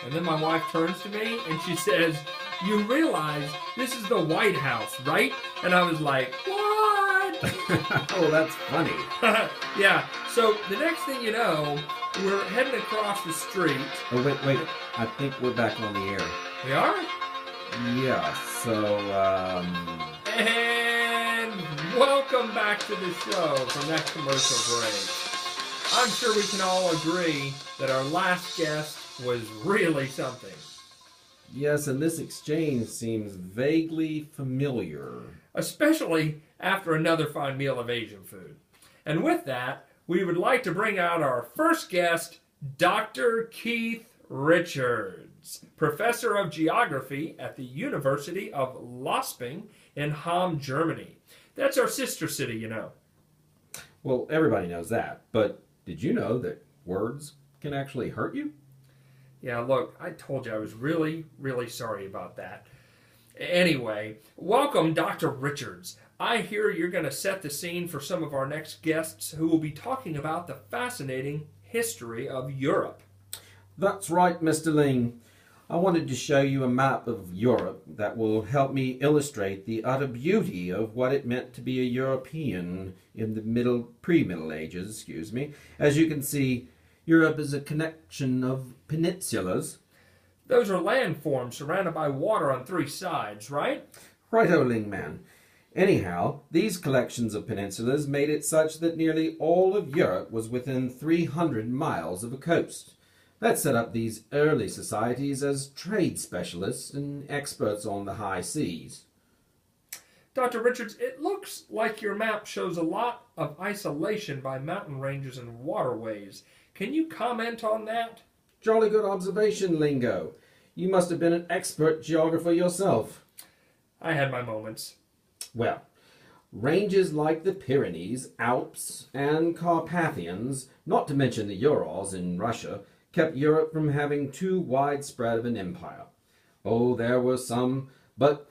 And then my wife turns to me and she says, "You realize this is the White House, right?" And I was like, "What?" Oh, that's funny. Yeah, so the next thing you know, we're heading across the street. Oh, wait. I think we're back on the air. We are? Yeah, so, And welcome back to the show from that commercial break. I'm sure we can all agree that our last guest was really something. Yes, and this exchange seems vaguely familiar. Especially after another fine meal of Asian food. And with that, we would like to bring out our first guest, Dr. Keith Richards, professor of geography at the University of Losping in Hamm, Germany. That's our sister city, you know. Well, everybody knows that, but did you know that words can actually hurt you? Yeah, look, I told you I was really, really sorry about that. Anyway, welcome, Dr. Richards. I hear you're going to set the scene for some of our next guests who will be talking about the fascinating history of Europe. That's right, Mr. Ling. I wanted to show you a map of Europe that will help me illustrate the utter beauty of what it meant to be a European in the pre-Middle Ages, As you can see, Europe is a connection of peninsulas. Those are landforms surrounded by water on three sides, right? Righto, Ling man. Anyhow, these collections of peninsulas made it such that nearly all of Europe was within 300 miles of a coast. That set up these early societies as trade specialists and experts on the high seas. Dr. Richards, it looks like your map shows a lot of isolation by mountain ranges and waterways. Can you comment on that? Jolly good observation, Lingo. You must have been an expert geographer yourself. I had my moments. Well, ranges like the Pyrenees, Alps, and Carpathians, not to mention the Urals in Russia, kept Europe from having too widespread of an empire. Oh, there were some, but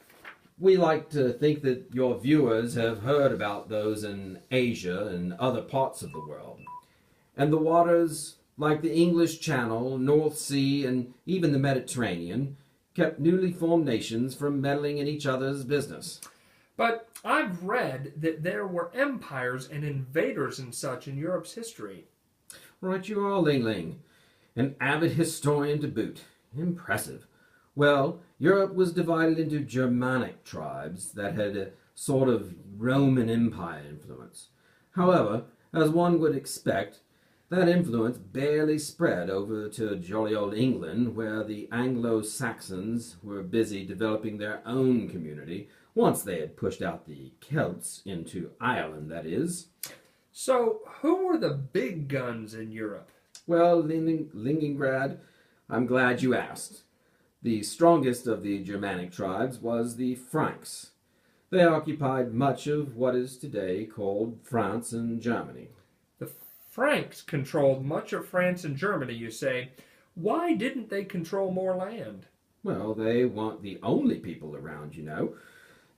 we like to think that your viewers have heard about those in Asia and other parts of the world. And the waters, like the English Channel, North Sea, and even the Mediterranean, kept newly formed nations from meddling in each other's business. But I've read that there were empires and invaders and such in Europe's history. Right you are, Ling Ling. An avid historian to boot. Impressive. Well, Europe was divided into Germanic tribes that had a sort of Roman Empire influence. However, as one would expect, that influence barely spread over to jolly old England, where the Anglo-Saxons were busy developing their own community, once they had pushed out the Celts into Ireland, that is. So, who were the big guns in Europe? Well, Lingengrad, I'm glad you asked. The strongest of the Germanic tribes was the Franks. They occupied much of what is today called France and Germany. The Franks controlled much of France and Germany, you say. Why didn't they control more land? Well, they weren't the only people around, you know.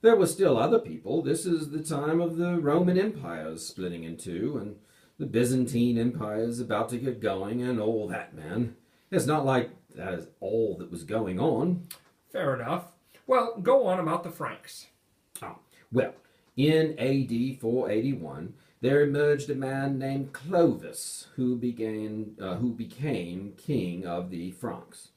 There were still other people. This is the time of the Roman Empire's splitting in two, and the Byzantine Empire is about to get going, and all that, man. It's not like that is all that was going on. Fair enough. Well, go on about the Franks. Oh, well, in AD 481, there emerged a man named Clovis, who became king of the Franks.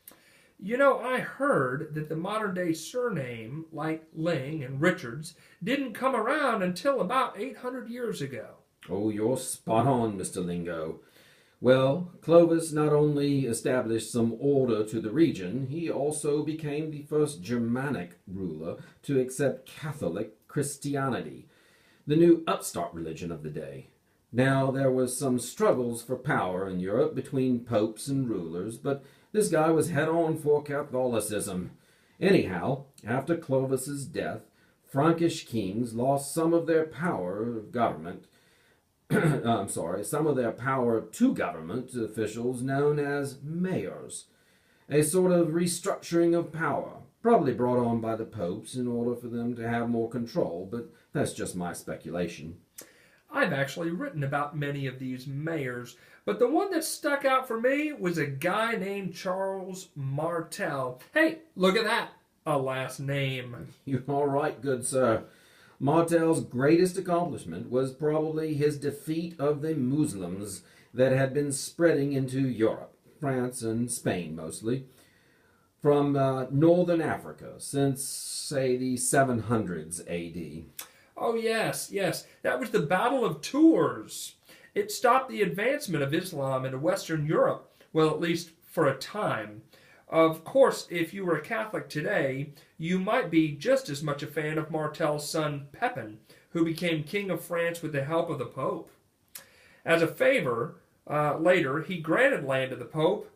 You know, I heard that the modern-day surname, like Ling and Richards, didn't come around until about 800 years ago. Oh, you're spot on, Mr. Lingo. Well, Clovis not only established some order to the region, he also became the first Germanic ruler to accept Catholic Christianity, the new upstart religion of the day. Now, there was some struggles for power in Europe between popes and rulers, but this guy was head-on for Catholicism. Anyhow, after Clovis's death, Frankish kings lost some of their power of government. Some of their power to government officials known as mayors. A sort of restructuring of power, probably brought on by the popes in order for them to have more control, but that's just my speculation. I've actually written about many of these mayors, but the one that stuck out for me was a guy named Charles Martel. Hey, look at that, a last name. You're all right, good sir. Martel's greatest accomplishment was probably his defeat of the Muslims that had been spreading into Europe, France and Spain mostly, from northern Africa since, say, the 700s AD. Oh, yes, yes. That was the Battle of Tours. It stopped the advancement of Islam into Western Europe, well, at least for a time. Of course, if you were a Catholic today, you might be just as much a fan of Martel's son Pepin, who became king of France with the help of the Pope. As a favor, later, he granted land to the Pope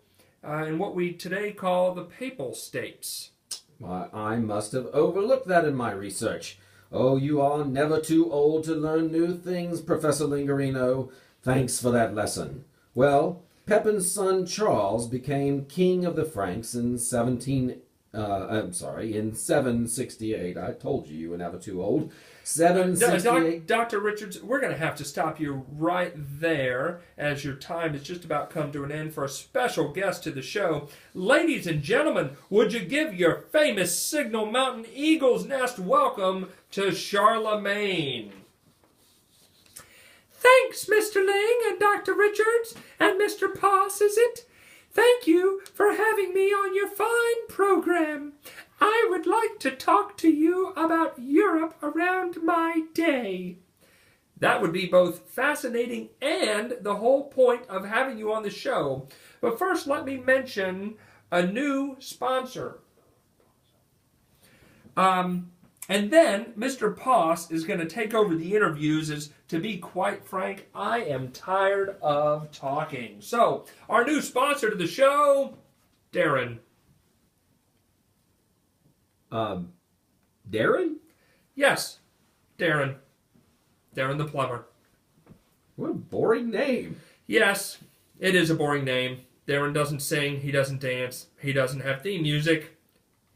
in what we today call the Papal States. Why, I must have overlooked that in my research. Oh, you are never too old to learn new things, Professor Lingarino. Thanks for that lesson. Well, Pepin's son Charles became king of the Franks in 768. I told you you were never too old. 768. Dr. Richards, we're going to have to stop you right there, as your time has just about come to an end for a special guest to the show. Ladies and gentlemen, would you give your famous Signal Mountain Eagle's Nest welcome to Charlemagne? Thanks, Mr. Ling and Dr. Richards and Mr. Poss, is it? Thank you for having me on your fine program. I would like to talk to you about Europe around my day. That would be both fascinating and the whole point of having you on the show. But first, let me mention a new sponsor. And then Mr. Poss is going to take over the interviews, as, to be quite frank, I am tired of talking. So, our new sponsor to the show, Darren. Darren? Yes, Darren. Darren the plumber. What a boring name. Yes, it is a boring name. Darren doesn't sing, he doesn't dance, he doesn't have theme music.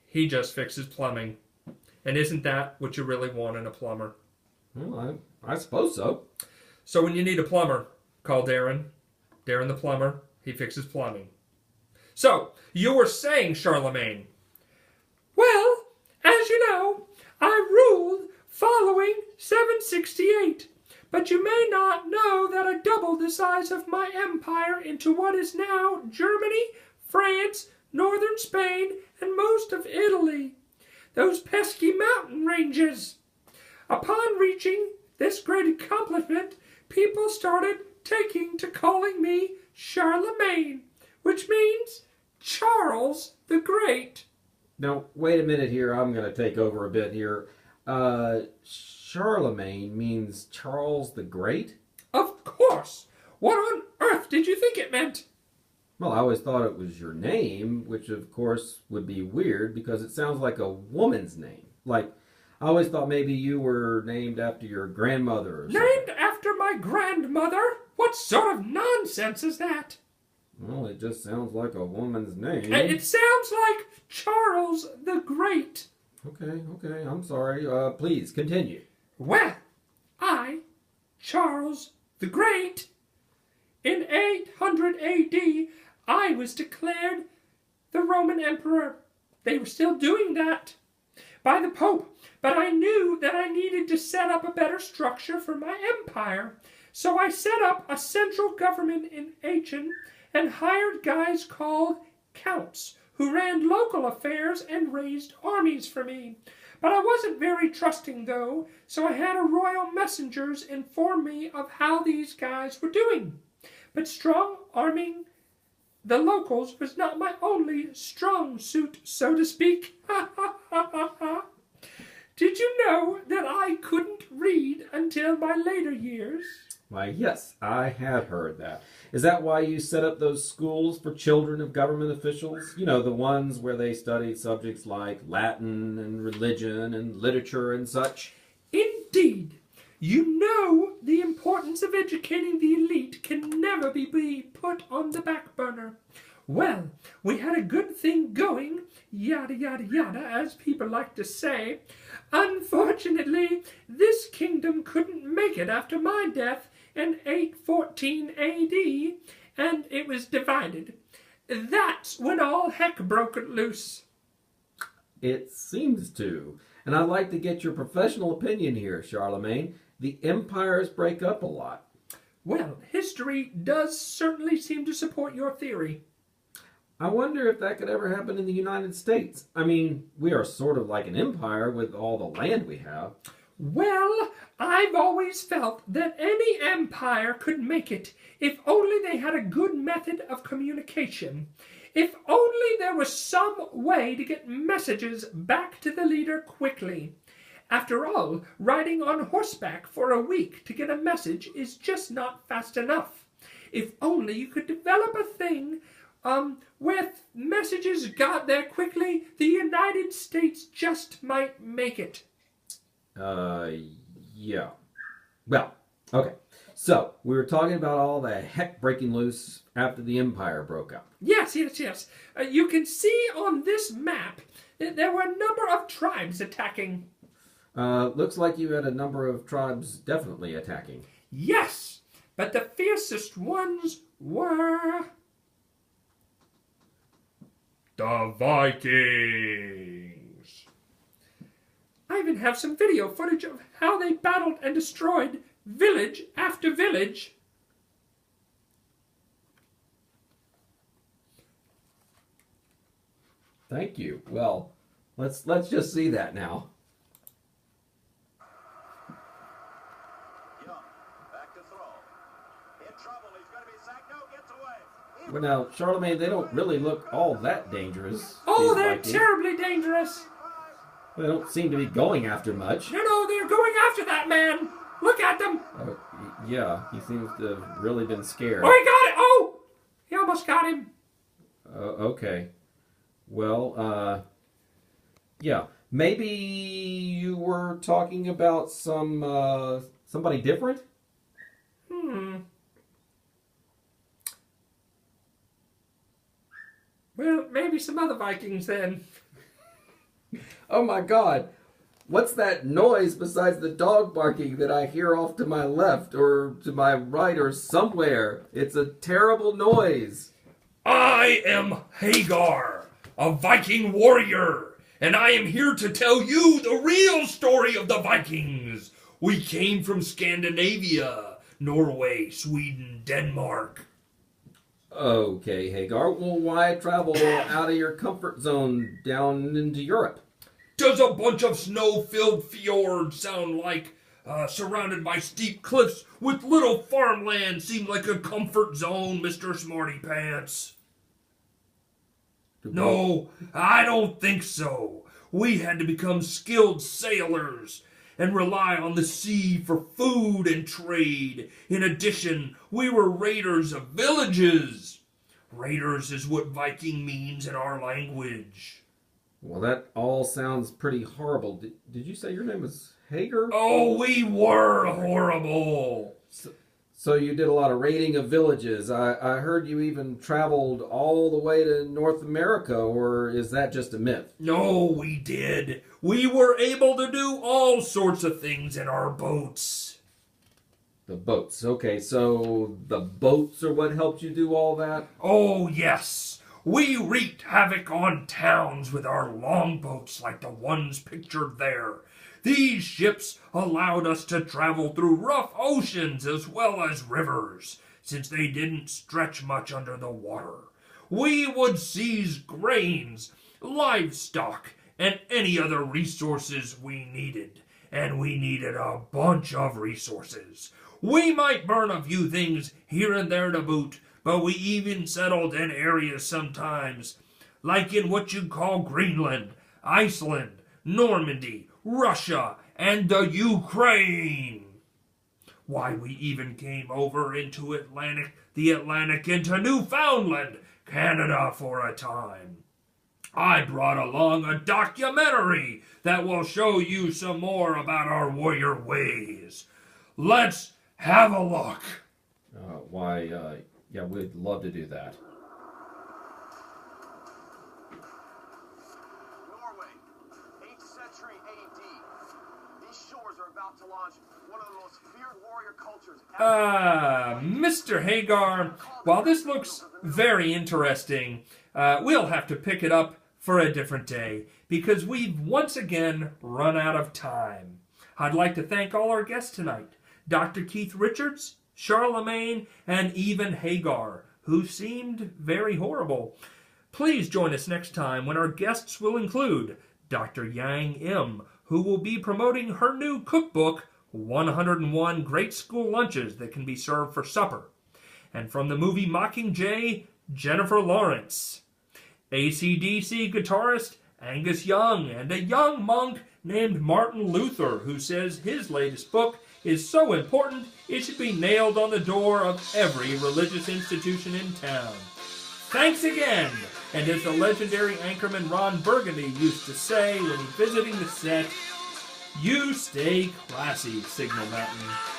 He just fixes plumbing. And isn't that what you really want in a plumber? Well, I suppose so. So when you need a plumber, call Darren. Darren the plumber. He fixes plumbing. So, you were saying, Charlemagne. Well, as you know, I ruled following 768. But you may not know that I doubled the size of my empire into what is now Germany, France, northern Spain, and most of Italy. Those pesky mountain ranges. Upon reaching this great accomplishment, people started taking to calling me Charlemagne, which means Charles the Great. Now, wait a minute here. I'm going to take over a bit here. Charlemagne means Charles the Great? Of course. What on earth did you think it meant? Well, I always thought it was your name, which of course would be weird because it sounds like a woman's name. Like, I always thought maybe you were named after your grandmother or something. Named after my grandmother? What sort of nonsense is that? Well, it just sounds like a woman's name. It sounds like Charles the Great. Okay, I'm sorry. Please, continue. Well, I, Charles the Great, in 800 A.D., I was declared the Roman Emperor. They were still doing that by the Pope, but I knew that I needed to set up a better structure for my empire. So I set up a central government in Aachen and hired guys called counts who ran local affairs and raised armies for me. But I wasn't very trusting, though, so I had a royal messengers inform me of how these guys were doing. But strong arming the locals was not my only strong suit, so to speak. Did you know that I couldn't read until my later years? Why, yes, I have heard that. Is that why you set up those schools for children of government officials? You know, the ones where they study subjects like Latin and religion and literature and such? Indeed. You know the importance of educating the elite can never be put on the back burner. Well, we had a good thing going, yada yada yada, as people like to say. Unfortunately, this kingdom couldn't make it after my death in 814 AD, and it was divided. That's when all heck broke loose. It seems to. And I'd like to get your professional opinion here, Charlemagne. The empires break up a lot. Well, history does certainly seem to support your theory. I wonder if that could ever happen in the United States. I mean, we are sort of like an empire with all the land we have. Well, I've always felt that any empire could make it if only they had a good method of communication. If only there was some way to get messages back to the leader quickly. After all, riding on horseback for a week to get a message is just not fast enough. If only you could develop a thing where messages got there quickly, the United States just might make it. Yeah. Well, okay. So, we were talking about all the heck breaking loose after the empire broke up. Yes. You can see on this map that there were a number of tribes attacking. Looks like you had a number of tribes definitely attacking. Yes, but the fiercest ones were the Vikings. I even have some video footage of how they battled and destroyed village after village. Thank you. Well, let's just see that now. Well, now, Charlemagne, they don't really look all that dangerous. Oh, they're terribly dangerous. They don't seem to be going after much. No, they're going after that man. Look at them. Yeah, he seems to have really been scared. Oh, he got it. Oh, he almost got him. Okay. Well, yeah. Maybe you were talking about somebody different? Well, maybe some other Vikings then. Oh my God. What's that noise besides the dog barking that I hear off to my left or to my right or somewhere? It's a terrible noise. I am Hagar, a Viking warrior, and I am here to tell you the real story of the Vikings. We came from Scandinavia, Norway, Sweden, Denmark. Okay, Hagar. Well, why travel out of your comfort zone down into Europe? Does a bunch of snow-filled fjords sound like surrounded by steep cliffs with little farmland seem like a comfort zone, Mr. Smarty Pants? No, I don't think so. We had to become skilled sailors and rely on the sea for food and trade. In addition, we were raiders of villages. Raiders is what Viking means in our language. Well, that all sounds pretty horrible. Did you say your name was Hagar? Oh, we were horrible. So you did a lot of raiding of villages. I heard you even traveled all the way to North America, or is that just a myth? No, we did. We were able to do all sorts of things in our boats. The boats. Okay, so the boats are what helped you do all that? Oh, yes. We wreaked havoc on towns with our longboats like the ones pictured there. These ships allowed us to travel through rough oceans as well as rivers, since they didn't stretch much under the water. We would seize grains, livestock, and any other resources we needed. And we needed a bunch of resources. We might burn a few things here and there to boot, but we even settled in areas sometimes, like in what you'd call Greenland, Iceland, Normandy, Russia, and the Ukraine. Why, we even came over into the Atlantic into Newfoundland, Canada for a time. I brought along a documentary that will show you some more about our warrior ways. Let's have a look. Yeah, we'd love to do that. Mr. Hagar, while this looks very interesting, we'll have to pick it up for a different day because we've once again run out of time. I'd like to thank all our guests tonight, Dr. Keith Richards, Charlemagne, and even Hagar, who seemed very horrible. Please join us next time when our guests will include Dr. Yang M., who will be promoting her new cookbook, 101 Great School Lunches That Can Be Served for Supper. And from the movie Mockingjay, Jennifer Lawrence. AC/DC guitarist Angus Young, and a young monk named Martin Luther, who says his latest book is so important it should be nailed on the door of every religious institution in town. Thanks again! And as the legendary anchorman Ron Burgundy used to say when visiting the set, you stay classy, Signal Mountain.